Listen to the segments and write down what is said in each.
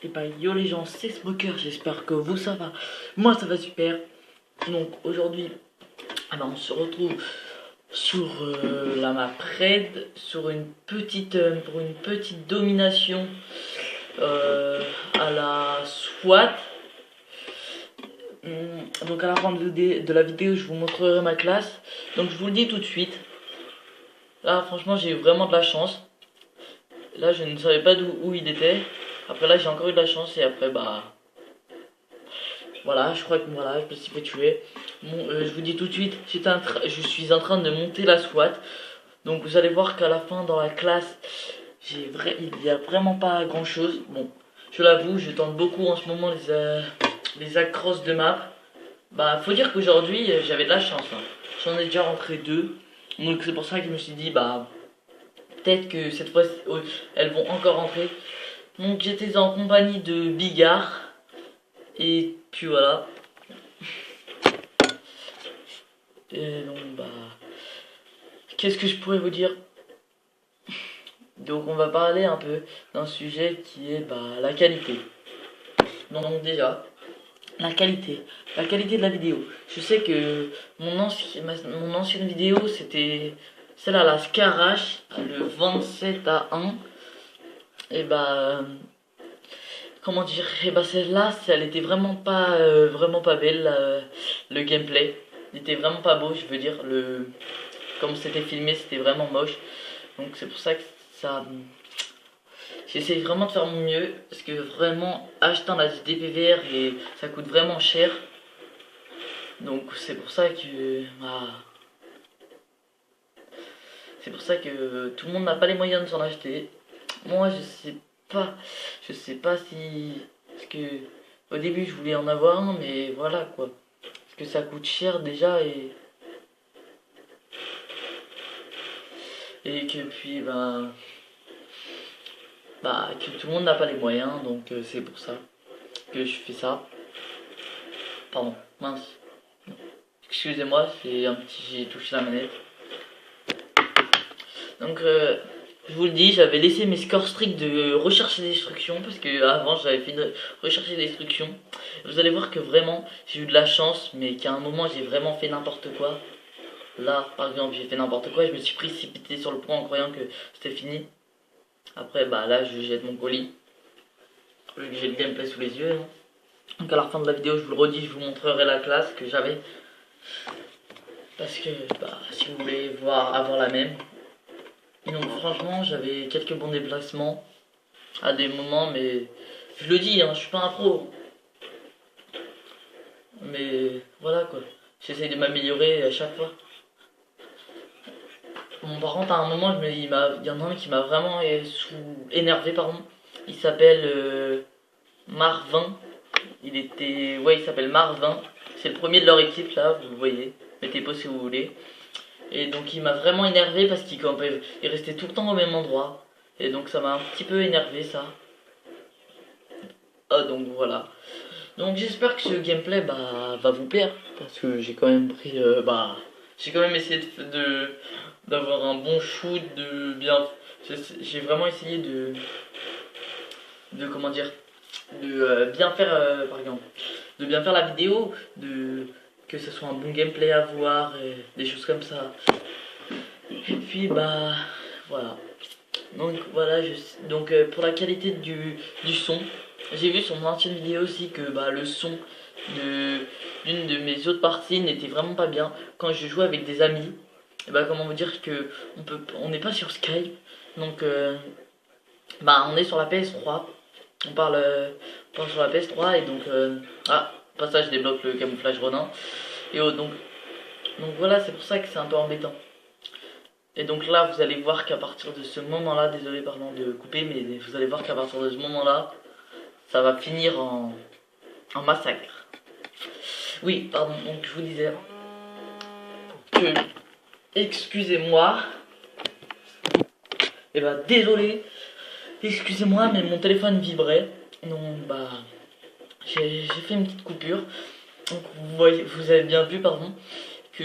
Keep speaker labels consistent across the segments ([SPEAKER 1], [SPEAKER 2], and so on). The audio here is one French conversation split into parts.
[SPEAKER 1] Et bah yo les gens, c'est Smoker, j'espère que vous ça va. Moi ça va super. Donc aujourd'hui, on se retrouve sur la map raid, sur une petite, pour une petite domination à la SWAT. Donc à la fin de la vidéo, je vous montrerai ma classe. Donc je vous le dis tout de suite. Là franchement j'ai eu vraiment de la chance. Là je ne savais pas où il était. Après là j'ai encore eu de la chance et après bah... Voilà, je crois que voilà, je me suis fait tuer. Bon, je vous dis tout de suite, je suis en train de monter la SWAT. Donc vous allez voir qu'à la fin dans la classe, il n'y a vraiment pas grand chose. Bon, je l'avoue, je tente beaucoup en ce moment les accros de map. Bah faut dire qu'aujourd'hui j'avais de la chance. Hein. J'en ai déjà rentré deux. Donc c'est pour ça que je me suis dit bah peut-être que cette fois elles vont encore rentrer. Donc j'étais en compagnie de Bigard. Et puis voilà. Et donc bah... Qu'est-ce que je pourrais vous dire? Donc on va parler un peu d'un sujet qui est bah, la qualité. Donc déjà, la qualité. La qualité de la vidéo. Je sais que mon ancienne vidéo c'était celle à la Scarache, le 27 à 1. Et bah... Comment dire? Et bah celle-là, elle était vraiment pas belle, le gameplay. Il était vraiment pas beau, je veux dire. Comme c'était filmé, c'était vraiment moche. Donc c'est pour ça que ça... J'essaie vraiment de faire mon mieux. Parce que vraiment, acheter un DPVR, et ça coûte vraiment cher. Donc c'est pour ça que... Bah, c'est pour ça que tout le monde n'a pas les moyens de s'en acheter. Moi je sais pas si... Parce que au début je voulais en avoir un, mais voilà quoi. Parce que ça coûte cher déjà et que puis que tout le monde n'a pas les moyens, donc c'est pour ça que je fais ça. Pardon, mince. Excusez-moi, j'ai touché la manette. Donc je vous le dis, j'avais laissé mes scores stricts de recherche et destruction parce que avant j'avais fait une recherche et destruction. Vous allez voir que vraiment j'ai eu de la chance, mais qu'à un moment j'ai vraiment fait n'importe quoi. Là par exemple j'ai fait n'importe quoi, je me suis précipité sur le point en croyant que c'était fini. Après bah là je jette mon colis. Vu que j'ai le gameplay sous les yeux. Hein. Donc à la fin de la vidéo je vous le redis, je vous montrerai la classe que j'avais. Parce que bah si vous voulez avoir la même. Et donc franchement j'avais quelques bons déplacements à des moments, mais je le dis, hein, je suis pas un pro. Mais voilà quoi, j'essaye de m'améliorer à chaque fois. Bon, par contre à un moment il y en a un qui m'a vraiment énervé pardon. Il s'appelle Marvin. Il s'appelle Marvin. C'est le premier de leur équipe là, vous le voyez. Mettez pause si vous voulez. Et donc il m'a vraiment énervé parce qu'il restait tout le temps au même endroit. Et donc ça m'a un petit peu énervé ça. Ah donc voilà. Donc j'espère que ce gameplay va vous plaire. Parce que j'ai quand même pris... j'ai quand même essayé d'avoir un bon shoot, de bien... J'ai vraiment essayé de comment dire... De bien faire, par exemple... De bien faire la vidéo, que ce soit un bon gameplay à voir, et des choses comme ça. Et puis bah... Voilà. Donc voilà, pour la qualité du son... J'ai vu sur mon ancienne vidéo aussi que bah, le son d'une de mes autres parties n'était vraiment pas bien. Quand je jouais avec des amis, et bah, comment vous dire que on n'est pas sur Skype. Donc on est sur la PS3. On parle sur la PS3 et donc... au passage je débloque le camouflage Ronin. Et donc voilà, c'est pour ça que c'est un peu embêtant. Et donc là vous allez voir qu'à partir de ce moment là, désolé pardon de couper, mais vous allez voir qu'à partir de ce moment là, ça va finir en massacre. Oui, pardon, donc je vous disais que... Excusez-moi. Et bah désolé. Excusez-moi, mais mon téléphone vibrait. Donc bah... J'ai fait une petite coupure. Donc vous avez bien vu, pardon, que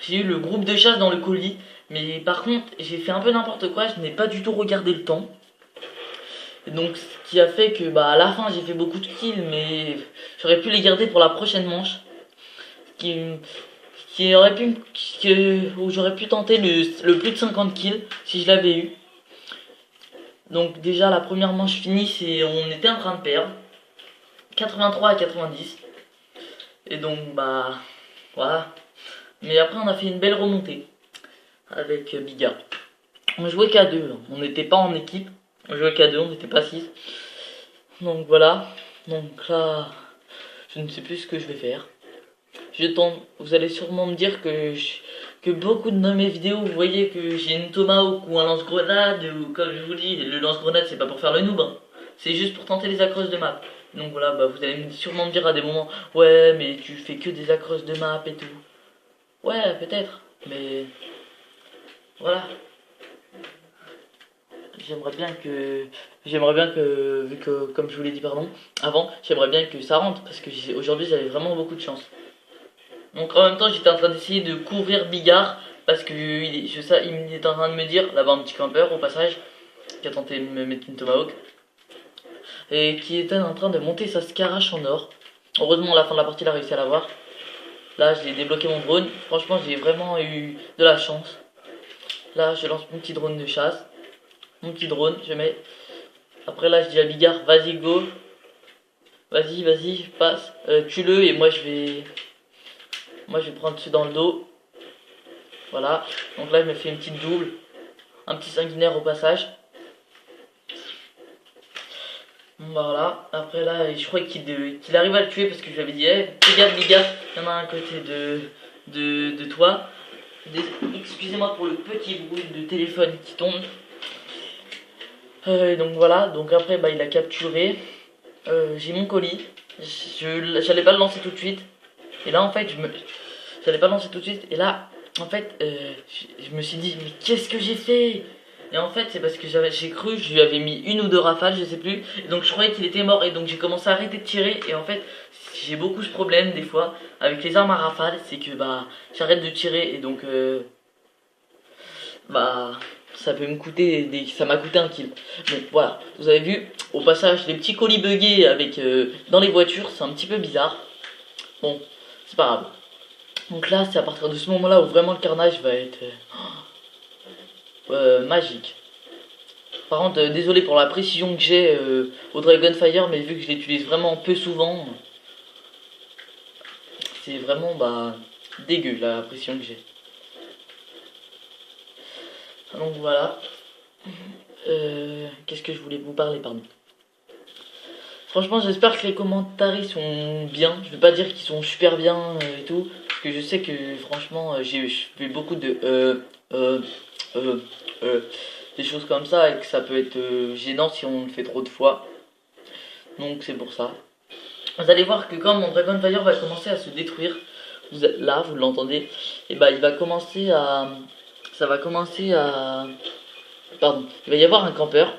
[SPEAKER 1] j'ai eu le groupe de chasse dans le colis. Mais par contre, j'ai fait un peu n'importe quoi, je n'ai pas du tout regardé le temps. Et donc ce qui a fait que bah à la fin j'ai fait beaucoup de kills, mais j'aurais pu les garder pour la prochaine manche. Qui, qui aurait pu où j'aurais pu tenter le plus de 50 kills si je l'avais eu. Donc déjà la première manche finie, on était en train de perdre 83 à 90. Et donc bah voilà. Mais après on a fait une belle remontée avec Bigard. On jouait qu'à 2, on n'était pas en équipe. On jouait qu'à 2, on n'était pas 6. Donc voilà. Donc là, je ne sais plus ce que je vais faire. Vous allez sûrement me dire que beaucoup de mes vidéos, vous voyez que j'ai une tomahawk ou un lance-grenade, ou comme je vous dis, le lance-grenade c'est pas pour faire le noob, hein. C'est juste pour tenter les accroches de map. Donc voilà, bah, vous allez sûrement me dire à des moments, ouais mais tu fais que des accroches de map et tout. Ouais peut-être, mais voilà. J'aimerais bien que, vu que, comme je vous l'ai dit pardon, avant, j'aimerais bien que ça rentre, parce que aujourd'hui j'avais vraiment beaucoup de chance. Donc en même temps j'étais en train d'essayer de couvrir Bigard, parce que il est en train de me dire, là-bas un petit campeur au passage, qui a tenté de me mettre une tomahawk, et qui était en train de monter sa scarache en or. Heureusement à la fin de la partie il a réussi à l'avoir. Là j'ai débloqué mon drone, franchement j'ai vraiment eu de la chance. Là je lance mon petit drone de chasse. Mon petit drone, je mets. Après là, je dis à Bigard, vas-y, go. Vas-y, passe. Tue-le et moi je vais prendre ceux dans le dos. Voilà. Donc là, je me fais une petite double. Un petit sanguinaire au passage. Voilà. Après là, je crois qu'il arrive à le tuer parce que je lui avais dit, regarde Bigard, il y en a un côté de toi. Excusez-moi pour le petit bruit de téléphone qui tombe. Donc voilà, donc après bah, il a capturé. J'ai mon colis. J'allais pas le lancer tout de suite. Et là en fait j'allais pas le lancer tout de suite. Et là en fait je me suis dit mais qu'est-ce que j'ai fait? Et en fait c'est parce que j'ai cru, je lui avais mis une ou deux rafales, je sais plus. Et donc je croyais qu'il était mort et donc j'ai commencé à arrêter de tirer. Et en fait j'ai beaucoup ce problème des fois avec les armes à rafales, c'est que bah j'arrête de tirer et donc bah ça peut me coûter ça m'a coûté un kill. Bon voilà, vous avez vu au passage les petits colis buggés avec dans les voitures, c'est un petit peu bizarre. Bon, c'est pas grave. Donc là, c'est à partir de ce moment-là où vraiment le carnage va être magique. Par contre, désolé pour la précision que j'ai au Dragonfire, mais vu que je l'utilise vraiment peu souvent, c'est vraiment bah dégueu la précision que j'ai. Donc voilà. Qu'est-ce que je voulais vous parler, pardon. Franchement, j'espère que les commentaires sont bien. Je veux pas dire qu'ils sont super bien et tout, parce que je sais que franchement, je fais beaucoup de des choses comme ça et que ça peut être gênant si on le fait trop de fois. Donc c'est pour ça. Vous allez voir que quand mon Dragonfire va commencer à se détruire, là vous l'entendez, et bah il va commencer à, pardon, il va y avoir un campeur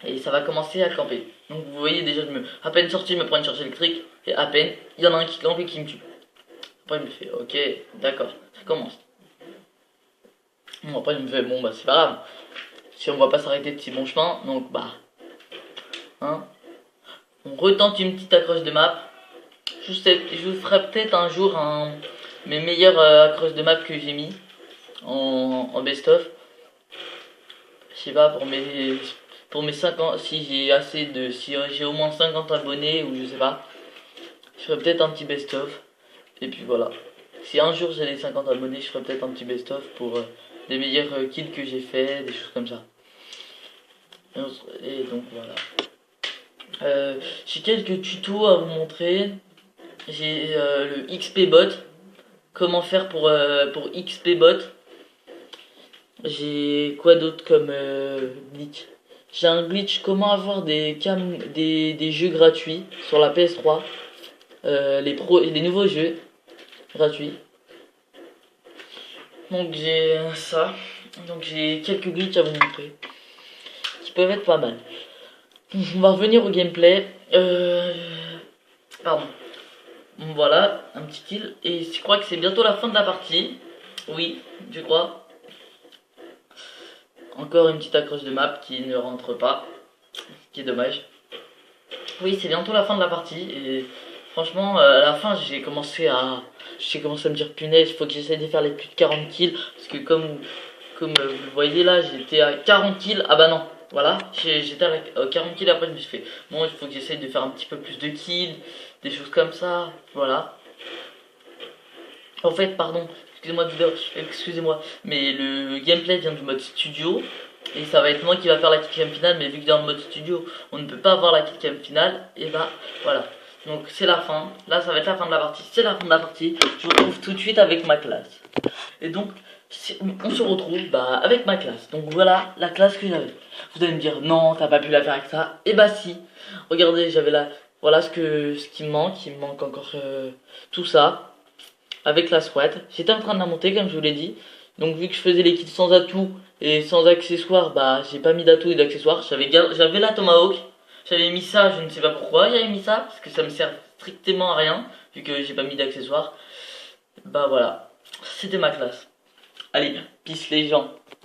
[SPEAKER 1] et ça va commencer à camper. Donc vous voyez déjà, à peine sorti, je me prends une charge électrique et à peine, il y en a un qui campe et qui me tue. Après il me fait, ok, d'accord, ça commence. Bon, après il me fait, bon bah c'est pas grave, si on va pas s'arrêter de si bon chemin, donc bah, hein, on retente une petite accroche de map. Je vous ferai peut-être un jour mes meilleures accroches de map que j'ai mis en best-of. Je sais pas, pour mes 50, si j'ai au moins 50 abonnés ou je sais pas, je ferai peut-être un petit best-of. Et puis voilà. Si un jour j'ai les 50 abonnés, je ferai peut-être un petit best-of pour les meilleurs kills que j'ai fait, des choses comme ça. Et donc voilà. J'ai quelques tutos à vous montrer. J'ai le XP bot. Comment faire pour XP bot. J'ai quoi d'autre comme glitch. J'ai un glitch comment avoir des jeux gratuits sur la PS3. Les nouveaux jeux gratuits. Donc j'ai ça. Donc j'ai quelques glitches à vous montrer. Qui peuvent être pas mal. On va revenir au gameplay. Pardon. Voilà, un petit kill. Et je crois que c'est bientôt la fin de la partie. Oui, je crois. Encore une petite accroche de map qui ne rentre pas. Ce qui est dommage. Oui, c'est bientôt la fin de la partie et franchement, à la fin, j'ai commencé à me dire punaise, il faut que j'essaie de faire les plus de 40 kills parce que comme vous le voyez là, j'étais à 40 kills. Ah bah non, voilà, j'étais à 40 kills. Après, je me suis fait bon, il faut que j'essaie de faire un petit peu plus de kills, des choses comme ça. Voilà. En fait, pardon, excusez-moi, mais le gameplay vient du mode studio. Et ça va être moi qui va faire la quatrième finale, mais vu que dans le mode studio, on ne peut pas avoir la quatrième finale, et bah voilà. Donc c'est la fin, là ça va être la fin de la partie, c'est la fin de la partie. Je vous retrouve tout de suite avec ma classe. Et donc, on se retrouve avec ma classe. Donc voilà la classe que j'avais. Vous allez me dire, non, t'as pas pu la faire avec ça. Et bah si, regardez, j'avais là, voilà ce qui me manque, il me manque encore tout ça. Avec la SWAT, j'étais en train de la monter comme je vous l'ai dit. Donc vu que je faisais les kits sans atout et sans accessoires, bah j'ai pas mis d'atout et d'accessoires. J'avais la Tomahawk, j'avais mis ça, je ne sais pas pourquoi j'avais mis ça, parce que ça me sert strictement à rien, vu que j'ai pas mis d'accessoires. Bah voilà, c'était ma classe. Allez, peace les gens.